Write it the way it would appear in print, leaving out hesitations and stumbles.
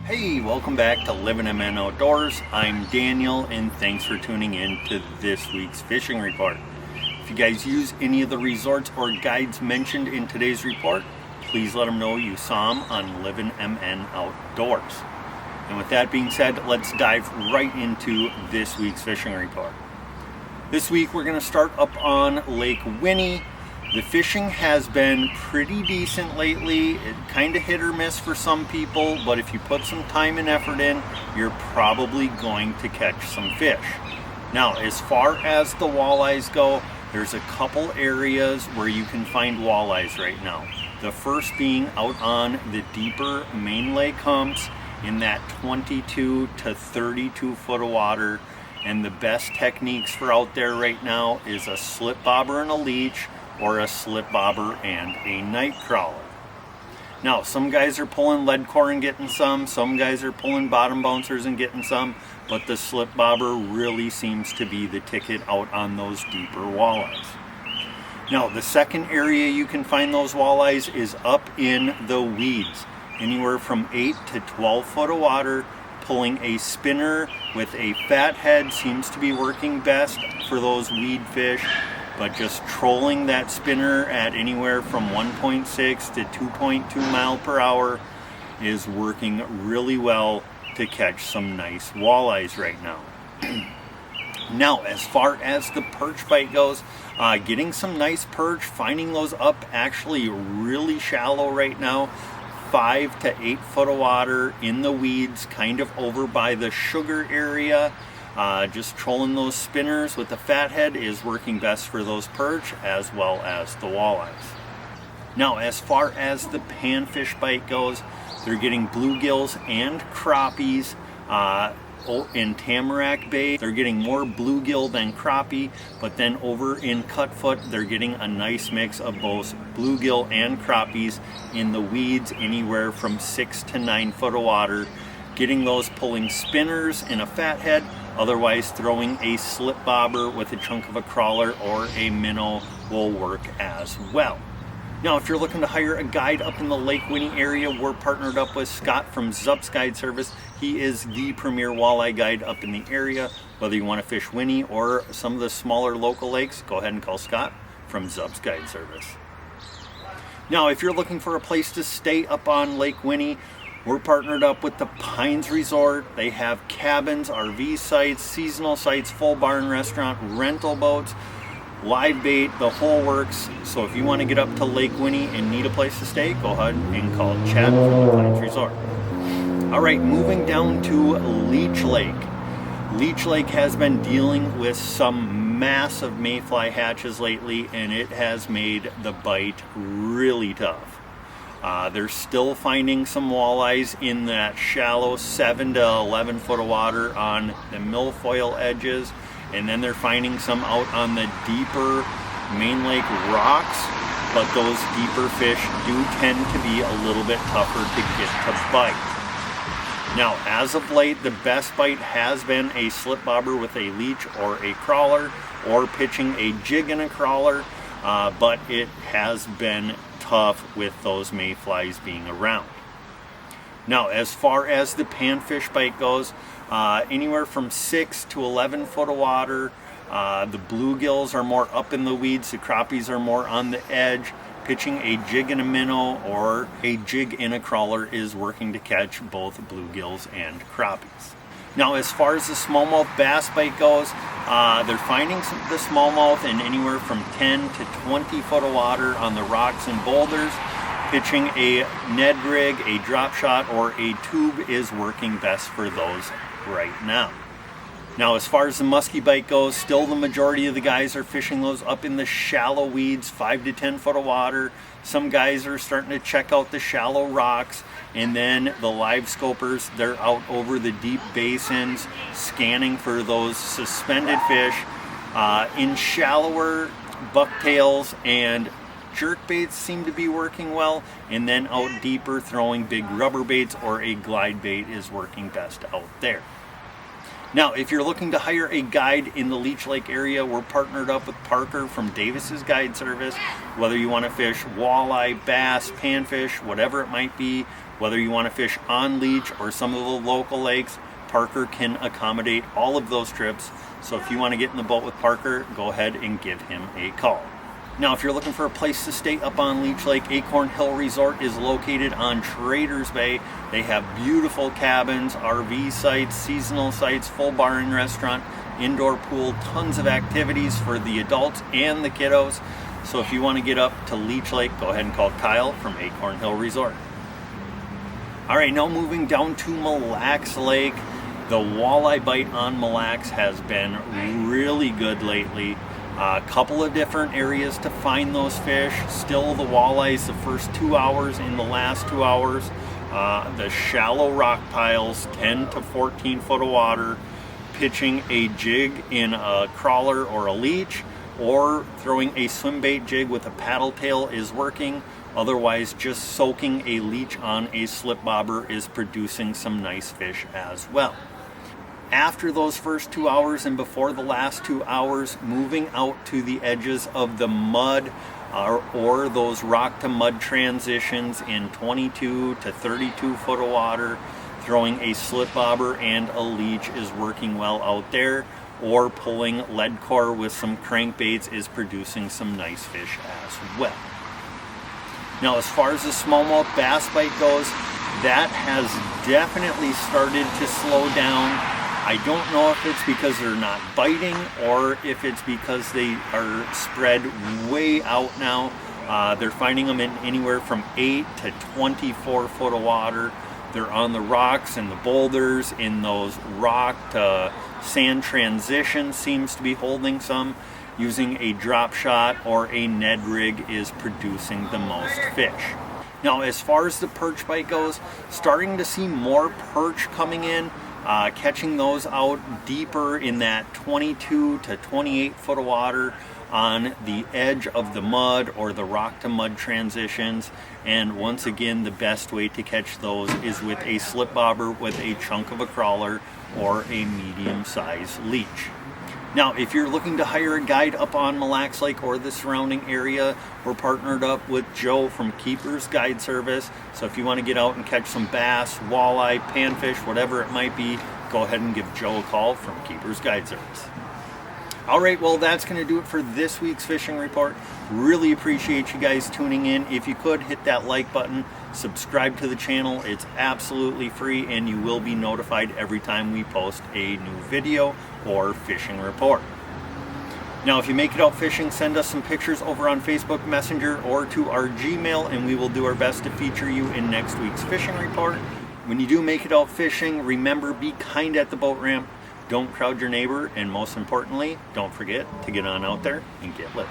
Hey, welcome back to Livin MN Outdoors. I'm Daniel and thanks for tuning in to this week's fishing report. If you guys use any of the resorts or guides mentioned in today's report, please let them know you saw them on Livin MN Outdoors. And with that being said, let's dive right into this week's fishing report. This week we're going to start up on Lake Winnie. The fishing has been pretty decent lately. It kind of hit or miss for some people, but if you put some time and effort in, you're probably going to catch some fish. Now, as far as the walleyes go, there's a couple areas where you can find walleyes right now. The first being out on the deeper main lake humps in that 22 to 32 foot of water. And the best techniques for out there right now is a slip bobber and a leech, or a slip bobber and a night crawler. Now, some guys are pulling lead core and getting some guys are pulling bottom bouncers and getting some, but the slip bobber really seems to be the ticket out on those deeper walleyes. Now, the second area you can find those walleyes is up in the weeds, anywhere from 8 to 12 foot of water. Pulling a spinner with a fat head seems to be working best for those weed fish. But just trolling that spinner at anywhere from 1.6 to 2.2 mile per hour is working really well to catch some nice walleyes right now. Now, as far as the perch bite goes, getting some nice perch, finding those up actually really shallow right now. 5 to 8 foot of water in the weeds, kind of over by the sugar area. Just trolling those spinners with the fat head is working best for those perch as well as the walleyes. Now, as far as the panfish bite goes, they're getting bluegills and crappies in Tamarack Bay. They're getting more bluegill than crappie, but then over in Cutfoot, they're getting a nice mix of both bluegill and crappies in the weeds, anywhere from 6 to 9 foot of water. Getting those pulling spinners in a fat head, otherwise throwing a slip bobber with a chunk of a crawler or a minnow will work as well. Now, if you're looking to hire a guide up in the Lake Winnie area, we're partnered up with Scott from zupsguideservice. He is the premier walleye guide up in the area. Whether you want to fish Winnie or some of the smaller local lakes, go ahead and call Scott from zupsguideservice. Now, if you're looking for a place to stay up on Lake Winnie, we're partnered up with the Pines Resort. They have cabins, RV sites, seasonal sites, full barn restaurant, rental boats, live bait, the whole works. So if you want to get up to Lake Winnie and need a place to stay, go ahead and call Chad from the Pines Resort. All right, moving down to Leech Lake. Leech Lake has been dealing with some massive mayfly hatches lately, and it has made the bite really tough. They're still finding some walleyes in that shallow 7 to 11 foot of water on the milfoil edges, and then they're finding some out on the deeper main lake rocks, but those deeper fish do tend to be a little bit tougher to get to bite. Now, as of late, the best bite has been a slip bobber with a leech or a crawler, or pitching a jig and a crawler, but it has been tough with those mayflies being around. Now, as far as the panfish bite goes, anywhere from 6 to 11 foot of water. The bluegills are more up in the weeds, the crappies are more on the edge. Pitching a jig and a minnow or a jig in a crawler is working to catch both bluegills and crappies. Now, as far as the smallmouth bass bite goes, they're finding the smallmouth in anywhere from 10 to 20 foot of water on the rocks and boulders. Pitching a Ned rig, a drop shot, or a tube is working best for those right now. Now, as far as the musky bite goes, still the majority of the guys are fishing those up in the shallow weeds, 5 to 10 foot of water. Some guys are starting to check out the shallow rocks, and then the live scopers, they're out over the deep basins scanning for those suspended fish in shallower bucktails, and jerk baits seem to be working well, and then out deeper throwing big rubber baits or a glide bait is working best out there. Now, if you're looking to hire a guide in the Leech Lake area, we're partnered up with Parker from Davis's Guide Service. Whether you want to fish walleye, bass, panfish, whatever it might be, whether you want to fish on Leech or some of the local lakes, Parker can accommodate all of those trips. So if you want to get in the boat with Parker, go ahead and give him a call. Now, if you're looking for a place to stay up on Leech Lake, Acorn Hill Resort is located on Traders Bay. They have beautiful cabins, RV sites, seasonal sites, full bar and restaurant, indoor pool, tons of activities for the adults and the kiddos. So if you want to get up to Leech Lake, go ahead and call Kyle from Acorn Hill Resort. All right, now moving down to Mille Lacs Lake. The walleye bite on Mille Lacs has been really good lately. A couple of different areas to find those fish. Still the walleyes the first 2 hours. In the last 2 hours, the shallow rock piles, 10 to 14 foot of water, pitching a jig in a crawler or a leech, or throwing a swim bait jig with a paddle tail is working. Otherwise, just soaking a leech on a slip bobber is producing some nice fish as well. After those first 2 hours and before the last 2 hours, moving out to the edges of the mud or those rock to mud transitions in 22 to 32 foot of water, throwing a slip bobber and a leech is working well out there, or pulling lead core with some crankbaits is producing some nice fish as well. Now, as far as the smallmouth bass bite goes, that has definitely started to slow down. I don't know if it's because they're not biting or if it's because they are spread way out now. They're finding them in anywhere from 8 to 24 foot of water. They're on the rocks and the boulders. In those rock to sand transitions seems to be holding some. Using a drop shot or a Ned rig is producing the most fish. Now, as far as the perch bite goes, starting to see more perch coming in. Catching those out deeper in that 22 to 28 foot of water on the edge of the mud or the rock to mud transitions. And once again, the best way to catch those is with a slip bobber with a chunk of a crawler or a medium-sized leech. Now, if you're looking to hire a guide up on Mille Lacs Lake or the surrounding area, we're partnered up with Joe from Keeper's Guide Service. So if you want to get out and catch some bass, walleye, panfish, whatever it might be, go ahead and give Joe a call from Keeper's Guide Service. All right, well, that's going to do it for this week's fishing report. Really appreciate you guys tuning in. If you could, hit that like button, subscribe to the channel. It's absolutely free, and you will be notified every time we post a new video or fishing report. Now, if you make it out fishing, send us some pictures over on Facebook Messenger or to our Gmail, and we will do our best to feature you in next week's fishing report. When you do make it out fishing, remember, be kind at the boat ramp. Don't crowd your neighbor, and most importantly, don't forget to get on out there and get lit.